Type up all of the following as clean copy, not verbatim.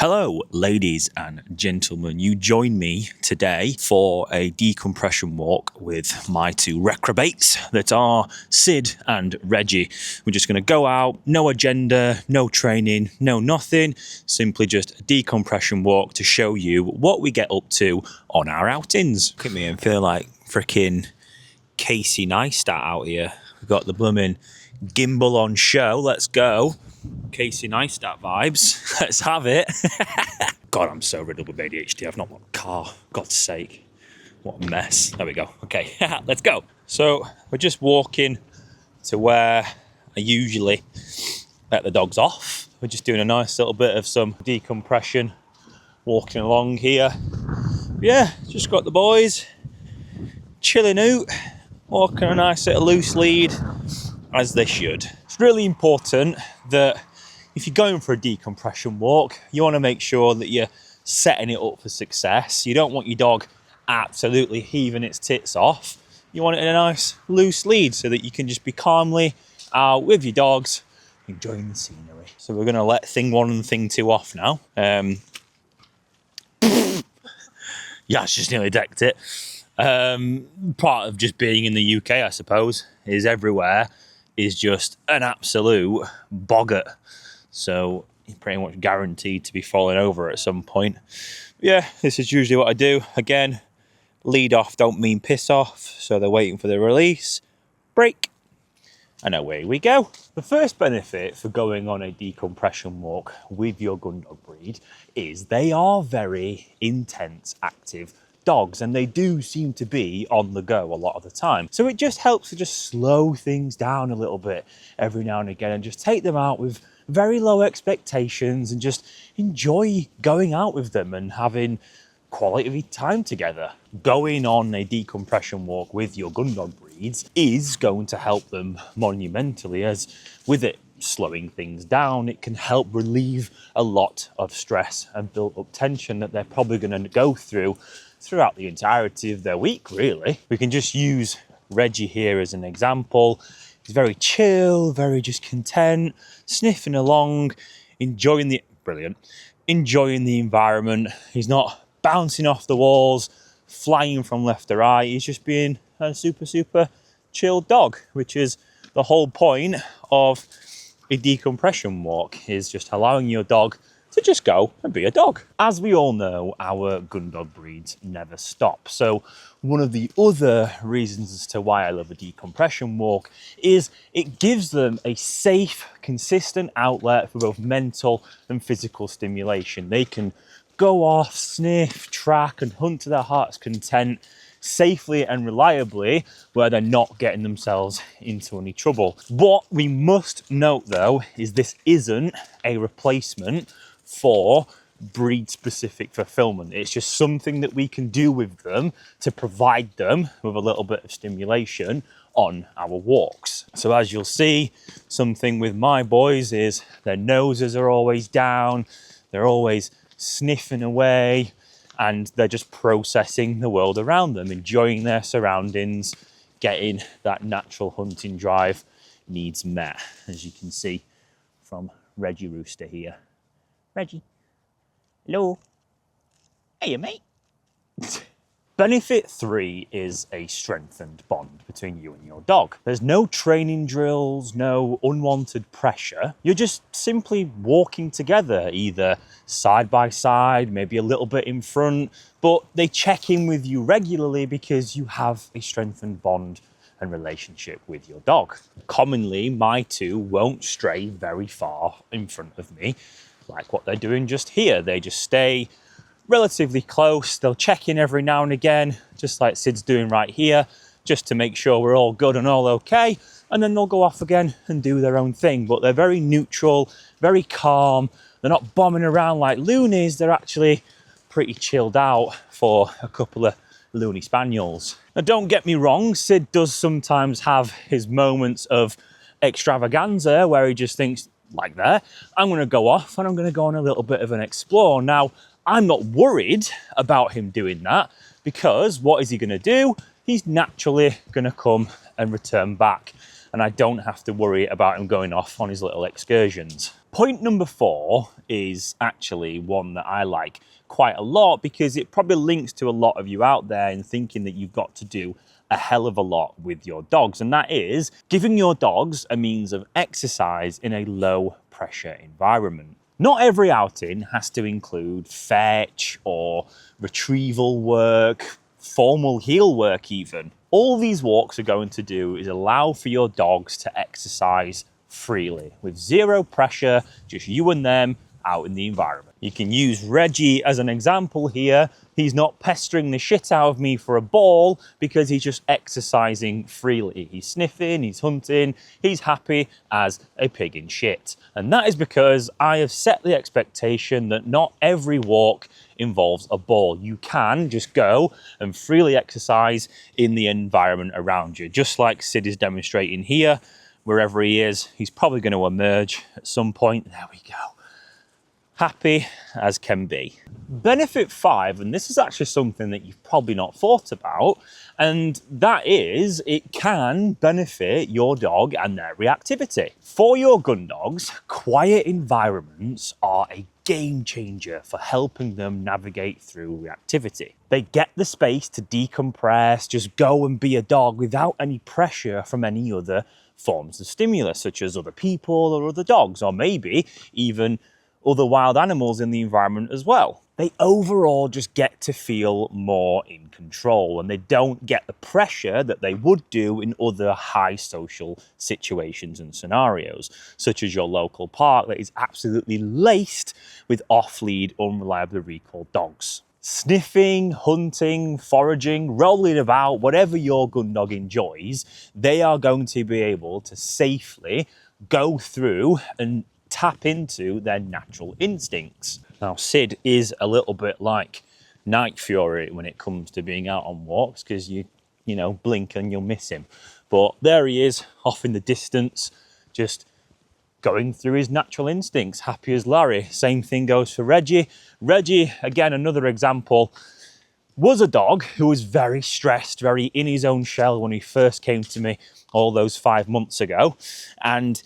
Hello, ladies and gentlemen. You join me today for a decompression walk with my two reprobates that are Sid and Reggie. We're just going to go out, no agenda, no training, no nothing, simply just a decompression walk to show you what we get up to on our outings. Look at me, I'm feeling like freaking Casey Neistat out here. We've got the blooming gimbal on show. Let's go. Casey Neistat vibes. Let's have it. God, I'm so riddled with ADHD. I've not got a car. God's sake. What a mess. There we go. Okay, let's go. So we're just walking to where I usually let the dogs off. We're just doing a nice little bit of some decompression, walking along here. Yeah, just got the boys chilling out, walking a nice little loose lead, as they should. It's really important that if you're going for a decompression walk, you want to make sure that you're setting it up for success. You don't want your dog absolutely heaving its tits off. You want it in a nice loose lead so that you can just be calmly out with your dogs, enjoying the scenery. So we're going to let thing one and thing two off now. Yeah, it's just nearly decked it. Part of just being in the UK, I suppose, is everywhere is just an absolute boggart. So you're pretty much guaranteed to be falling over at some point. Yeah, this is usually what I do. Again, lead off don't mean piss off. So they're waiting for the release. Break. And away we go. The first benefit for going on a decompression walk with your Gundog breed is they are very intense, active dogs, and they do seem to be on the go a lot of the time. So it just helps to just slow things down a little bit every now and again and just take them out with very low expectations and just enjoy going out with them and having quality time together. Going on a decompression walk with your Gundog breeds is going to help them monumentally, as with it slowing things down, it can help relieve a lot of stress and build up tension that they're probably going to go throughout the entirety of their week, really. We can just use Reggie here as an example. He's very chill, very just content, sniffing along, enjoying the environment. He's not bouncing off the walls, flying from left to right. He's just being a super chill dog, which is the whole point of a decompression walk, is just allowing your dog to just go and be a dog. As we all know, our Gundog breeds never stop. So one of the other reasons as to why I love a decompression walk is it gives them a safe, consistent outlet for both mental and physical stimulation. They can go off, sniff, track, and hunt to their heart's content safely and reliably, where they're not getting themselves into any trouble. What we must note, though, is this isn't a replacement for breed-specific fulfillment. It's just something that we can do with them to provide them with a little bit of stimulation on our walks. So as you'll see, something with my boys is their noses are always down, they're always sniffing away, and they're just processing the world around them, enjoying their surroundings, getting that natural hunting drive needs met, as you can see from Reggie Rooster here. Reggie. Hello. Hey, mate. Benefit 3 is a strengthened bond between you and your dog. There's no training drills, no unwanted pressure. You're just simply walking together, either side by side, maybe a little bit in front, but they check in with you regularly because you have a strengthened bond and relationship with your dog. Commonly, my two won't stray very far in front of me, like what they're doing just here. They just stay relatively close. They'll check in every now and again, just like Sid's doing right here, just to make sure we're all good and all okay, and then they'll go off again and do their own thing. But they're very neutral, very calm. They're not bombing around like loonies. They're actually pretty chilled out for a couple of loony spaniels. Now, don't get me wrong, Sid does sometimes have his moments of extravaganza where he just thinks, like there, I'm going to go off and I'm going to go on a little bit of an explore. Now, I'm not worried about him doing that, because what is he going to do? He's naturally going to come and return back and I don't have to worry about him going off on his little excursions. Point number 4 is actually one that I like quite a lot because it probably links to a lot of you out there in thinking that you've got to do a hell of a lot with your dogs, and that is giving your dogs a means of exercise in a low pressure environment. Not every outing has to include fetch or retrieval work, formal heel work even. All these walks are going to do is allow for your dogs to exercise freely with zero pressure, just you and them out in the environment. You can use Reggie as an example here. He's not pestering the shit out of me for a ball because he's just exercising freely. He's sniffing, he's hunting, he's happy as a pig in shit. And that is because I have set the expectation that not every walk involves a ball. You can just go and freely exercise in the environment around you, just like Sid is demonstrating here. Wherever he is, he's probably going to emerge at some point. There we go. Happy as can be. Benefit 5, and this is actually something that you've probably not thought about, and that is it can benefit your dog and their reactivity. For your gundogs, quiet environments are a game changer for helping them navigate through reactivity. They get the space to decompress, just go and be a dog without any pressure from any other forms of stimulus, such as other people or other dogs, or maybe even other wild animals in the environment as well. They overall just get to feel more in control, and they don't get the pressure that they would do in other high social situations and scenarios, such as your local park that is absolutely laced with off-lead, unreliably recalled dogs. Sniffing, hunting, foraging, rolling about, whatever your gundog enjoys, they are going to be able to safely go through and tap into their natural instincts. Now, Sid is a little bit like Night Fury when it comes to being out on walks, because you know, blink and you'll miss him. But there he is, off in the distance, just going through his natural instincts, happy as Larry. Same thing goes for Reggie. Reggie, again, another example, was a dog who was very stressed, very in his own shell when he first came to me all those 5 months ago. And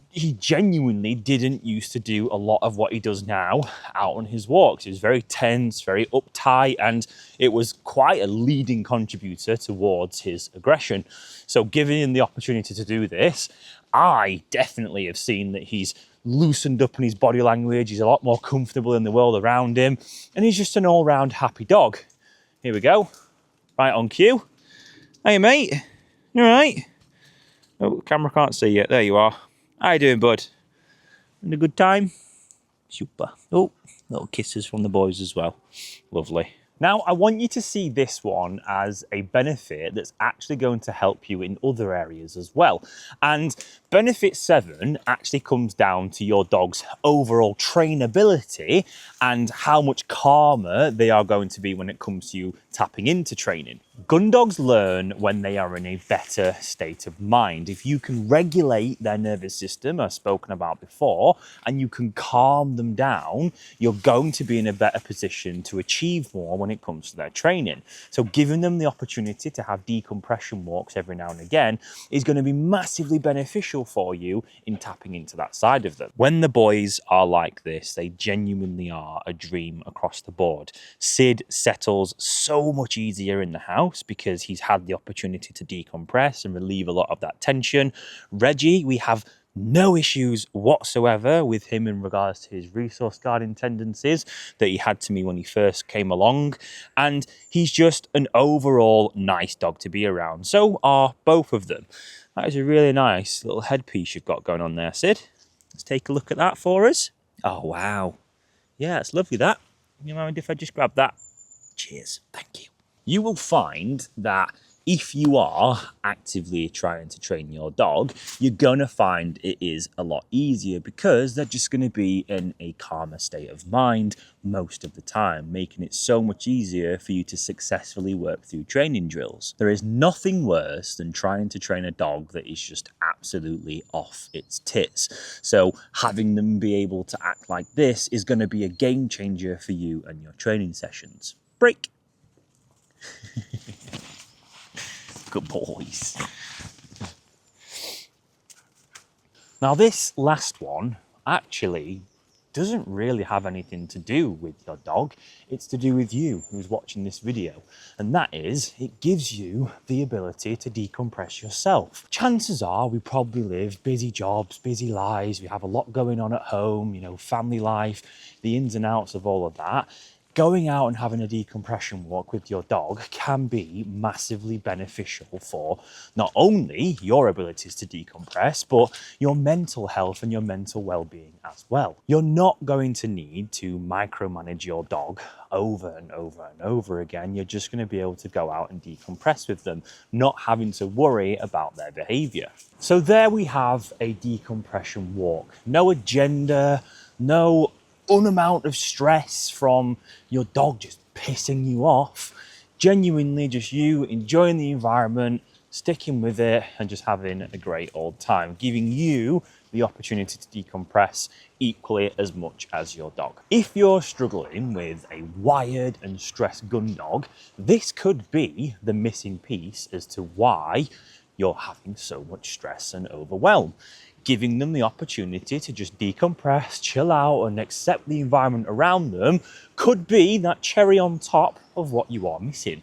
he genuinely didn't used to do a lot of what he does now out on his walks. He was very tense, very uptight, and it was quite a leading contributor towards his aggression. So giving him the opportunity to do this, I definitely have seen that he's loosened up in his body language. He's a lot more comfortable in the world around him, and he's just an all-round happy dog. Here we go, right on cue. Hey mate, you all right? Oh, camera can't see you. There you are. How you doing, bud? Having a good time? Super. Oh, little kisses from the boys as well. Lovely. Now, I want you to see this one as a benefit that's actually going to help you in other areas as well. And benefit 7 actually comes down to your dog's overall trainability and how much calmer they are going to be when it comes to you tapping into training. Gundogs learn when they are in a better state of mind. If you can regulate their nervous system, as spoken about before, and you can calm them down, you're going to be in a better position to achieve more when it comes to their training. So giving them the opportunity to have decompression walks every now and again is going to be massively beneficial for you in tapping into that side of them. When the boys are like this, they genuinely are a dream across the board. Sid settles so much easier in the house because he's had the opportunity to decompress and relieve a lot of that tension. Reggie, we have no issues whatsoever with him in regards to his resource guarding tendencies that he had to me when he first came along. And he's just an overall nice dog to be around. So are both of them. That is a really nice little headpiece you've got going on there, Sid. Let's take a look at that for us. Oh, wow. Yeah, it's lovely, that. You mind if I just grab that? Cheers. Thank you. You will find that if you are actively trying to train your dog, you're going to find it is a lot easier because they're just going to be in a calmer state of mind most of the time, making it so much easier for you to successfully work through training drills. There is nothing worse than trying to train a dog that is just absolutely off its tits. So having them be able to act like this is going to be a game changer for you and your training sessions. Break. Good boys. Now, this last one actually doesn't really have anything to do with your dog. It's to do with you who's watching this video. And that is, it gives you the ability to decompress yourself. Chances are we probably live busy jobs, busy lives. We have a lot going on at home, you know, family life, the ins and outs of all of that. Going out and having a decompression walk with your dog can be massively beneficial for not only your abilities to decompress, but your mental health and your mental well-being as well. You're not going to need to micromanage your dog over and over and over again. You're just going to be able to go out and decompress with them, not having to worry about their behavior. So there we have a decompression walk. No agenda, no amount of stress from your dog just pissing you off. Genuinely just you enjoying the environment, sticking with it, and just having a great old time, giving you the opportunity to decompress equally as much as your dog. If you're struggling with a wired and stressed Gundog, this could be the missing piece as to why you're having so much stress and overwhelm. Giving them the opportunity to just decompress, chill out, and accept the environment around them could be that cherry on top of what you are missing.